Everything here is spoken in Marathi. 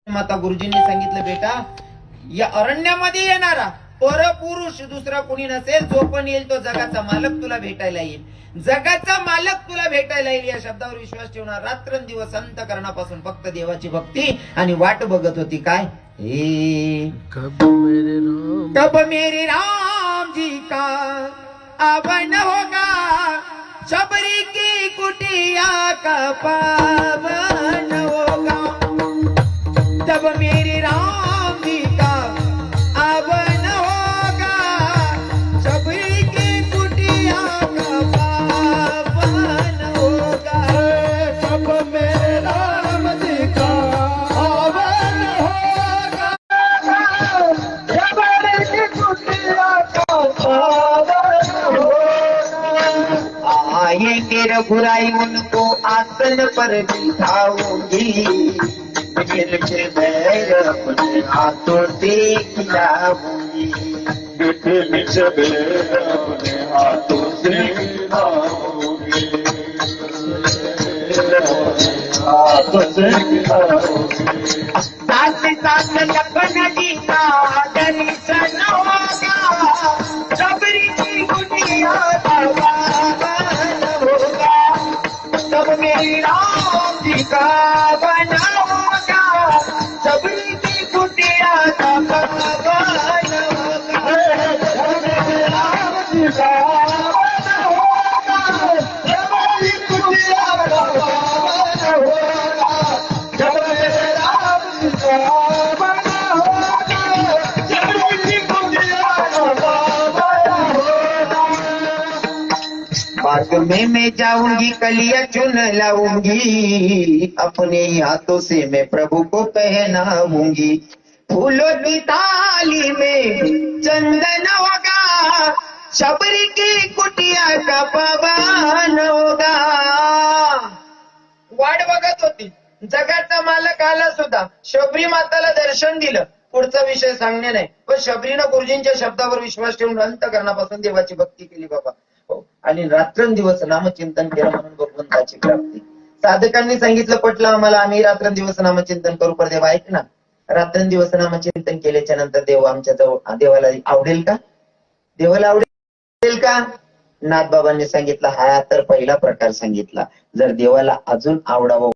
माता गुरुजींनी सांगितलं, बेटा या अरण्यामध्ये येणारा परपुरुष दुसरा कोणी नसेल, जो पण येईल तो जगाचा मालक तुला भेटायला येईल, जगाचा मालक तुला भेटायला येईल. या शब्दावर विश्वास ठेवणार रात्रंदिवस अंतःकरणापासून फक्त देवाची भक्ती आणि वाट बघत होती. काय हे कब मेरे राम जी का आवन होगा, शबरी की कुटिया का पावन होगा, तब मेरे राम जी का आवन होगा, शबरी की कुटिया का पावन होगा, तब मेरे राम जी का आवन होगा, शबरी की कुटिया का पावन होगा. आएंगे रघुराई उनको आसन पर बिठाऊंगी, फिर मैं अपने हाथों से खिलाऊंगी, अपने हाथों से साथ साथ लखन जी का दर्शन होगा, शबरी की कुटिया का पावन होगा, तब मेरी राम जी का बना होगा, शबरी की कुटिया का पावन होगा, राम जी का बना होगा, शबरी कुटिया का पावन होगा, जब मेरे राम जी का बना होगा, शबरी कुटिया का पावन होगा. मार्ग में मैं जाऊंगी, कलिया चुन लाऊंगी, अपने ही हाथों से मैं प्रभु को पहनाऊंगी, फूलों की थाली में चंदन होगा, शबरी की कुटिया का पावन होगा. वाट बघत होती, जगाचा मालक आला सुद्धा, शबरी माताला दर्शन दिलं. पुढचा विषय सांगणे नाही, पण शबरीनं गुरुजींच्या शब्दावर विश्वास ठेवून अंतःकरणापासून देवाची भक्ती केली बाबा, आणि रात्रंदिवस नामचिंतन केलं म्हणून भगवंताची प्राप्ती. साधकांनी सांगितलं, पटलं आम्हाला, आम्ही रात्रंदिवस नामचिंतन करू. पण देवा ऐक ना, रात्रंदिवस नामचिंतन केल्याच्या नंतर देव आमच्या जवळ, देवाला आवडेल का? देवाला आवडेल का? नाथबाबांनी सांगितलं, हा तर पहिला प्रकार सांगितला. जर देवाला अजून आवडावं,